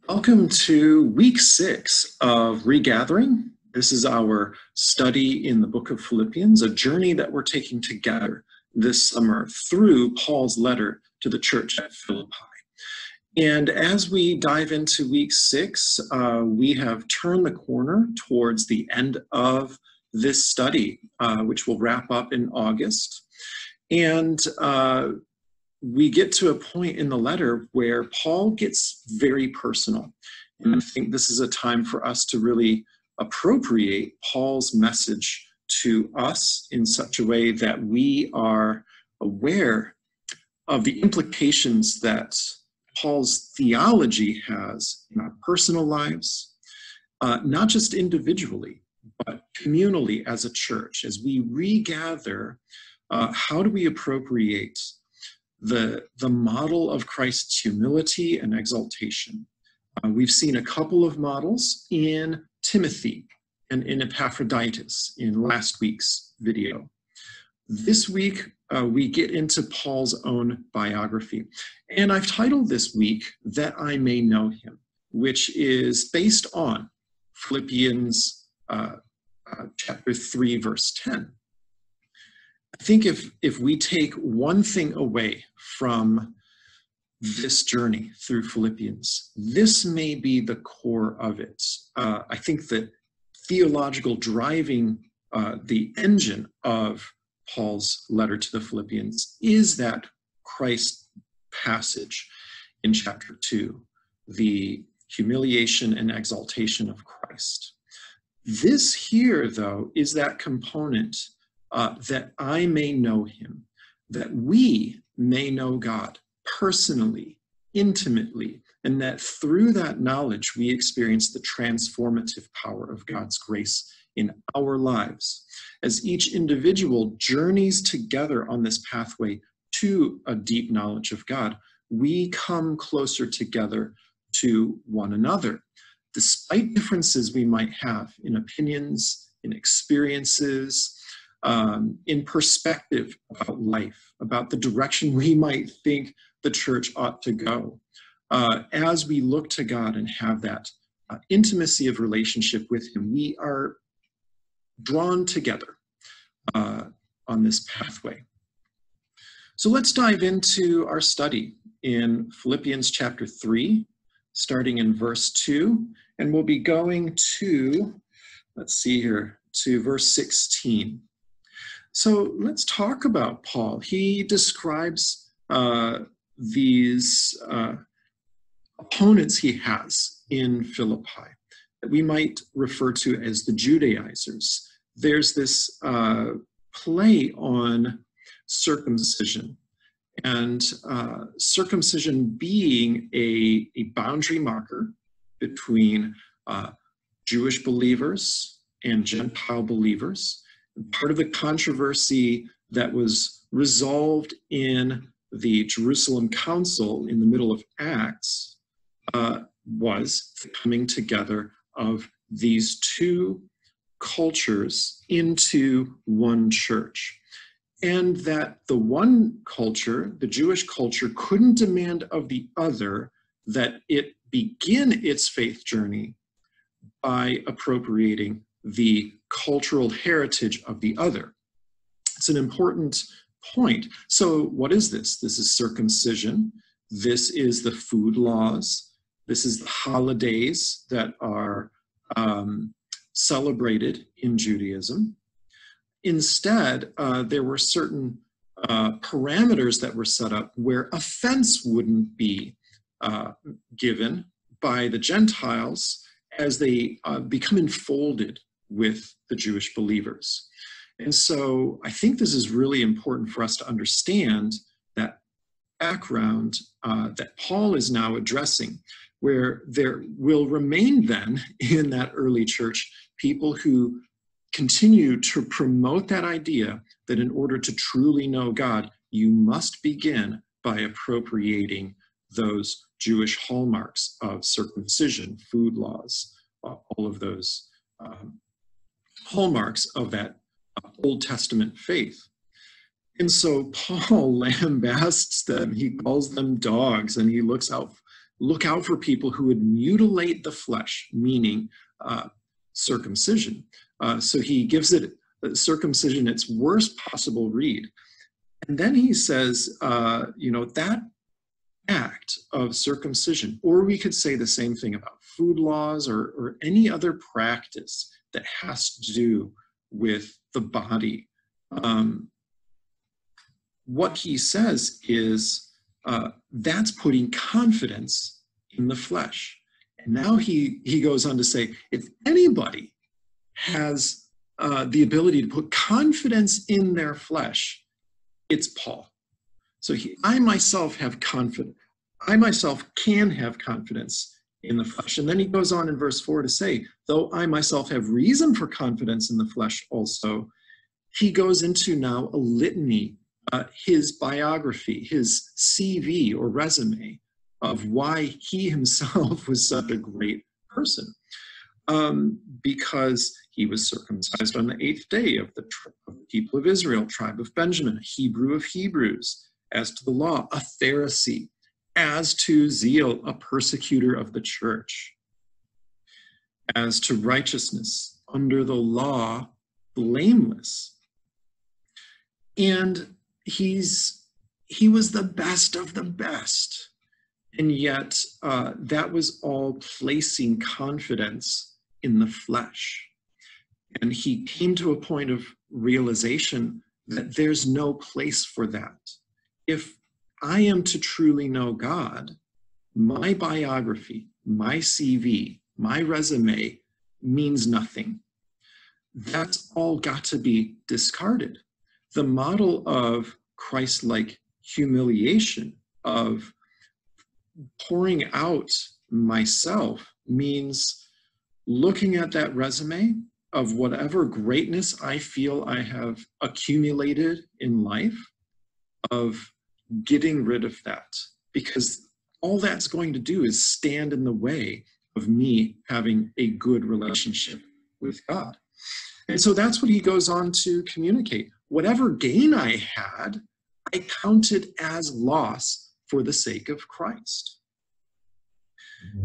Welcome to week 6 of Regathering. This is our study in the book of Philippians, a journey that we're taking together this summer through Paul's letter to the church at Philippi. And as we dive into week 6, we have turned the corner towards the end of this study, which will wrap up in August. And we get to a point in the letter where Paul gets very personal. And I think this is a time for us to really appropriate Paul's message to us in such a way that we are aware of the implications that Paul's theology has in our personal lives, not just individually, but communally as a church. As we regather, how do we appropriate the model of Christ's humility and exaltation? We've seen a couple of models in Timothy and in Epaphroditus in last week's video. This week, we get into Paul's own biography. And I've titled this week, That I May Know Him, which is based on Philippians chapter 3, verse 10. I think if we take one thing away from this journey through Philippians, this may be the core of it. I think that theological driving, the engine of Paul's letter to the Philippians is that Christ passage in chapter 2, the humiliation and exaltation of Christ. This here, though, is that component that I may know him, that we may know God personally, intimately, and that through that knowledge we experience the transformative power of God's grace in our lives. As each individual journeys together on this pathway to a deep knowledge of God, we come closer together to one another, despite differences we might have in opinions, in experiences, in perspective about life, about the direction we might think the church ought to go. As we look to God and have that intimacy of relationship with him, we are drawn together on this pathway. So let's dive into our study in Philippians chapter 3, starting in verse 2, and we'll be going to, let's see here, to verse 16. So let's talk about Paul. He describes these opponents he has in Philippi that we might refer to as the Judaizers. There's this play on circumcision, and circumcision being a boundary marker between Jewish believers and Gentile believers. Part of the controversy that was resolved in the Jerusalem Council in the middle of Acts was the coming together of these two cultures into one church. And that the one culture, the Jewish culture, couldn't demand of the other that it begin its faith journey by appropriating the cultural heritage of the other. It's an important point. So what is this? This is circumcision. This is the food laws. This is the holidays that are celebrated in Judaism. Instead, there were certain parameters that were set up where offense wouldn't be given by the Gentiles as they become enfolded with the Jewish believers. And so I think this is really important for us to understand that background that Paul is now addressing, where there will remain then in that early church people who continue to promote that idea that in order to truly know God, you must begin by appropriating those Jewish hallmarks of circumcision, food laws, all of those hallmarks of that Old Testament faith. And so Paul lambasts them. He calls them dogs, and he looks out look out for people who would mutilate the flesh, meaning circumcision. So he gives it circumcision its worst possible read. And then he says, that act of circumcision, or we could say the same thing about food laws or any other practice that has to do with the body. What he says is that's putting confidence in the flesh. And now he goes on to say, if anybody has the ability to put confidence in their flesh, it's Paul. So I myself can have confidence in the flesh. And then he goes on in verse 4 to say, though I myself have reason for confidence in the flesh also, he goes into now a litany, his biography, his CV or resume of why he himself was such a great person. Because he was circumcised on the 8th day of the people of Israel, tribe of Benjamin, a Hebrew of Hebrews, as to the law, a Pharisee, as to zeal, a persecutor of the church, as to righteousness, under the law, blameless. And he was the best of the best. And yet that was all placing confidence in the flesh. And he came to a point of realization that there's no place for that. If I am to truly know God, my biography, my CV, my resume means nothing. That's all got to be discarded. The model of Christ-like humiliation, of pouring out myself, means looking at that resume of whatever greatness I feel I have accumulated in life, of getting rid of that, because all that's going to do is stand in the way of me having a good relationship with God. And so that's what he goes on to communicate. Whatever gain I had, I counted as loss for the sake of Christ.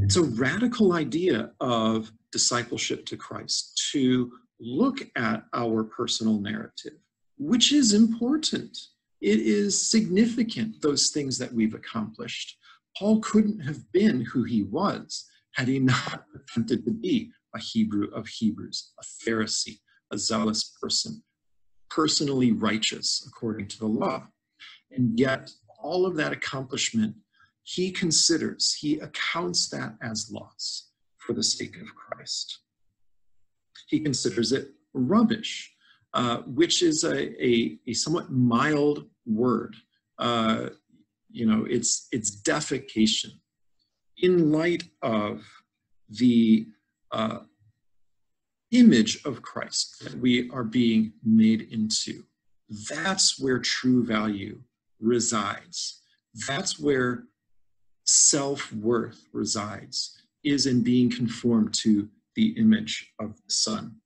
It's a radical idea of discipleship to Christ, to look at our personal narrative, which is important. It is significant, those things that we've accomplished. Paul couldn't have been who he was had he not attempted to be a Hebrew of Hebrews, a Pharisee, a zealous person, personally righteous according to the law. And yet all of that accomplishment, he accounts that as loss for the sake of Christ. He considers it rubbish, which is a somewhat mild word. It's defecation. In light of the image of Christ that we are being made into, that's where true value resides. That's where self-worth resides, is in being conformed to the image of the Son.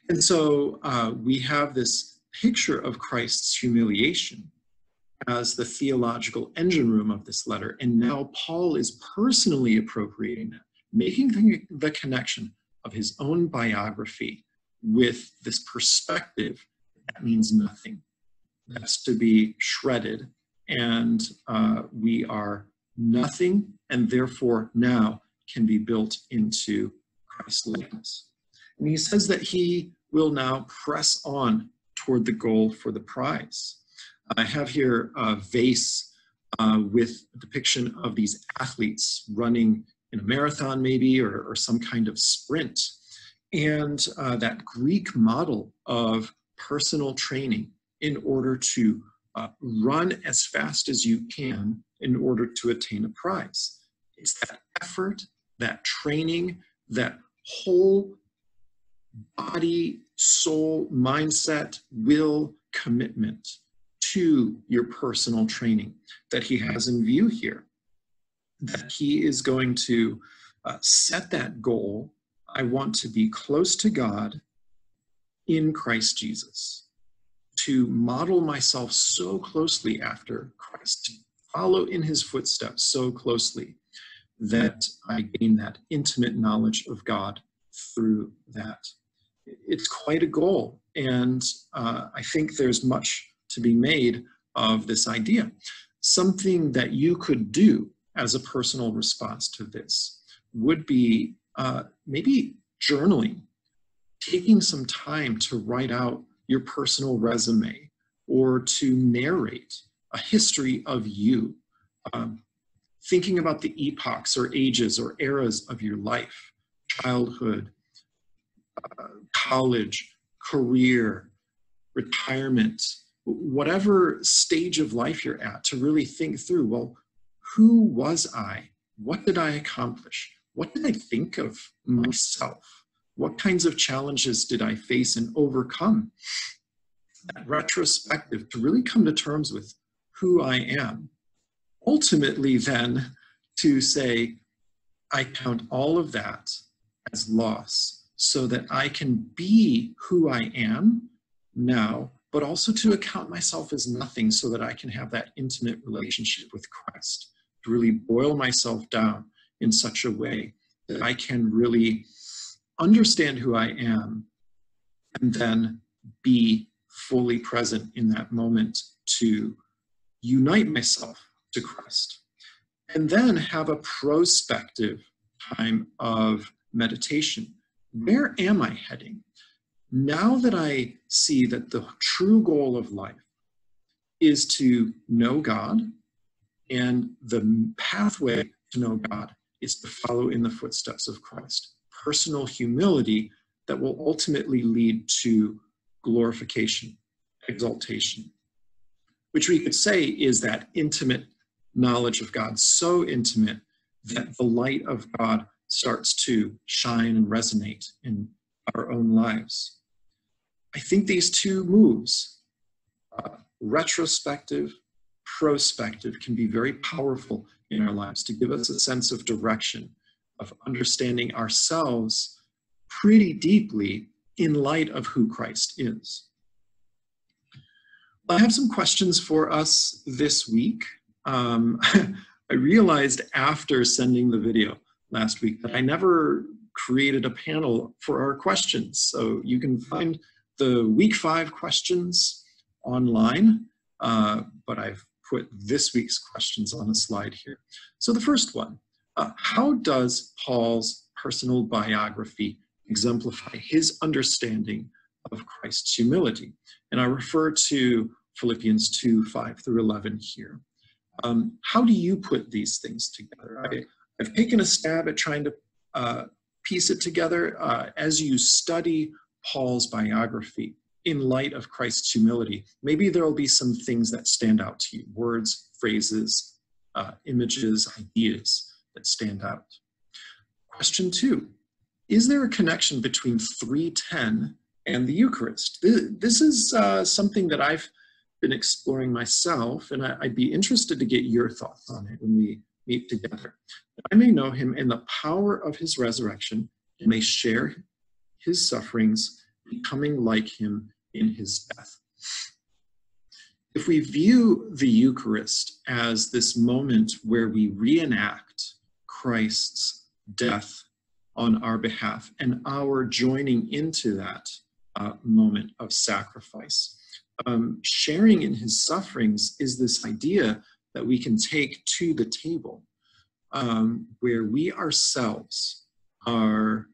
And so we have this picture of Christ's humiliation as the theological engine room of this letter. And now Paul is personally appropriating that, making the connection of his own biography with this perspective that means nothing. That's to be shredded, and we are nothing, and therefore now can be built into Christ's likeness. And he says that he will now press on toward the goal for the prize. I have here a vase with a depiction of these athletes running in a marathon maybe, or some kind of sprint. And that Greek model of personal training in order to run as fast as you can in order to attain a prize. It's that effort, that training, that whole body, soul, mindset, will, commitment to your personal training that he has in view here. That he is going to set that goal. I want to be close to God in Christ Jesus, to model myself so closely after Christ, to follow in his footsteps so closely that I gain that intimate knowledge of God through that. It's quite a goal, and I think there's much to be made of this idea. Something that you could do as a personal response to this would be maybe journaling, taking some time to write out your personal resume or to narrate a history of you, thinking about the epochs or ages or eras of your life, childhood, college, career, retirement, whatever stage of life you're at, to really think through, well, who was I? What did I accomplish? What did I think of myself? What kinds of challenges did I face and overcome? That retrospective, to really come to terms with who I am. Ultimately, then, to say, I count all of that as loss so that I can be who I am now, but also to account myself as nothing so that I can have that intimate relationship with Christ, to really boil myself down in such a way that I can really understand who I am and then be fully present in that moment to unite myself to Christ. And then have a prospective time of meditation. Where am I heading? Now that I see that the true goal of life is to know God, and the pathway to know God is to follow in the footsteps of Christ. Personal humility that will ultimately lead to glorification, exaltation, which we could say is that intimate knowledge of God, so intimate that the light of God starts to shine and resonate in our own lives. I think these two moves, retrospective, prospective, can be very powerful in our lives to give us a sense of direction, of understanding ourselves pretty deeply in light of who Christ is. I have some questions for us this week. I realized after sending the video last week that I never created a panel for our questions. So you can find the week 5 questions online, but I've put this week's questions on a slide here. So the first one, how does Paul's personal biography exemplify his understanding of Christ's humility? And I refer to Philippians 2:5-11 here. How do you put these things together? I've taken a stab at trying to piece it together as you study Paul's biography in light of Christ's humility. Maybe there will be some things that stand out to you, words, phrases, images, ideas that stand out. Question 2, is there a connection between 3:10 and the Eucharist? This is something that I've been exploring myself, and I'd be interested to get your thoughts on it when we meet together. I may know him in the power of his resurrection and may share his sufferings, becoming like him in his death. If we view the Eucharist as this moment where we reenact Christ's death on our behalf and our joining into that moment of sacrifice, sharing in his sufferings is this idea that we can take to the table, where we ourselves are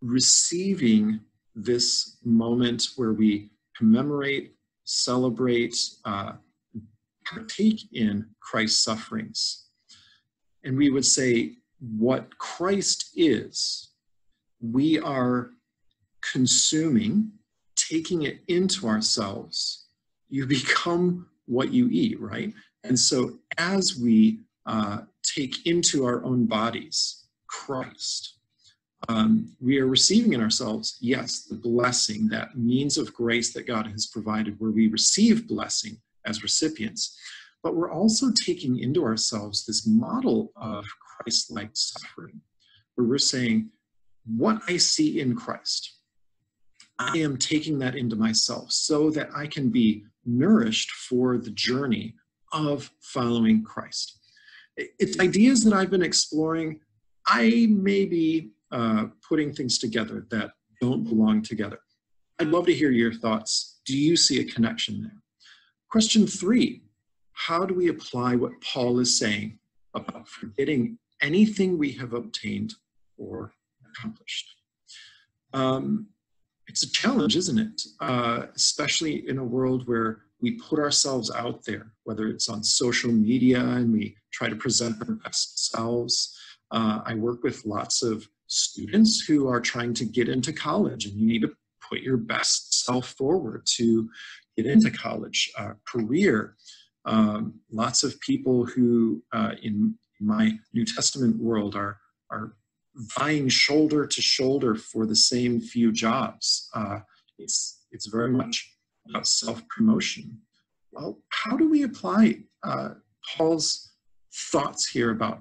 receiving this moment where we commemorate, celebrate, partake in Christ's sufferings. And we would say what Christ is, we are consuming, taking it into ourselves. You become what you eat, right? And so as we take into our own bodies Christ, we are receiving in ourselves, yes, the blessing, that means of grace that God has provided, where we receive blessing as recipients. But we're also taking into ourselves this model of Christ-like suffering, where we're saying, what I see in Christ, I am taking that into myself so that I can be nourished for the journey of following Christ. It's ideas that I've been exploring. I may be putting things together that don't belong together. I'd love to hear your thoughts. Do you see a connection there? Question 3, how do we apply what Paul is saying about forgetting anything we have obtained or accomplished? It's a challenge, isn't it? Especially in a world where we put ourselves out there, whether it's on social media and we try to present our best selves. I work with lots of students who are trying to get into college, and you need to put your best self forward to get into college. Career, lots of people who in my New Testament world are vying shoulder to shoulder for the same few jobs. It's very much about self-promotion. Well, how do we apply Paul's thoughts here about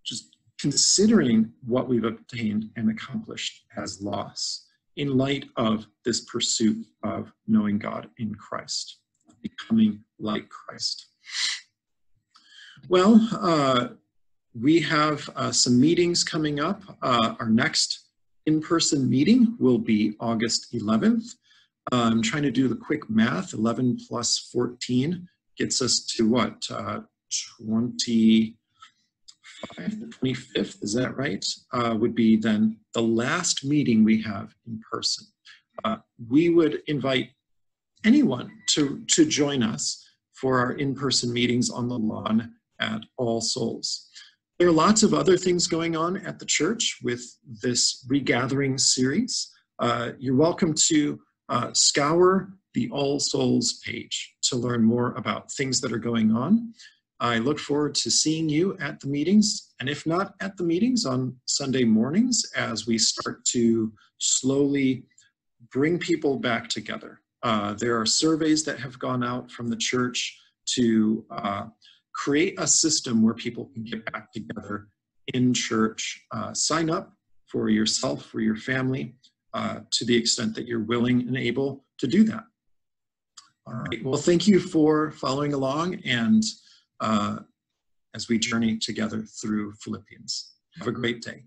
just considering what we've obtained and accomplished as loss in light of this pursuit of knowing God in Christ, becoming like Christ? Well, we have some meetings coming up. Our next in-person meeting will be August 11th. I'm trying to do the quick math. 11 plus 14 gets us to what? 25, the 25th, is that right? Would be then the last meeting we have in person. We would invite anyone to join us for our in-person meetings on the lawn at All Souls. There are lots of other things going on at the church with this Regathering series. You're welcome to scour the All Souls page to learn more about things that are going on. I look forward to seeing you at the meetings, and if not at the meetings, on Sunday mornings as we start to slowly bring people back together. There are surveys that have gone out from the church to create a system where people can get back together in church. Sign up for yourself, for your family, to the extent that you're willing and able to do that. All right, well, thank you for following along, and as we journey together through Philippians. Have a great day.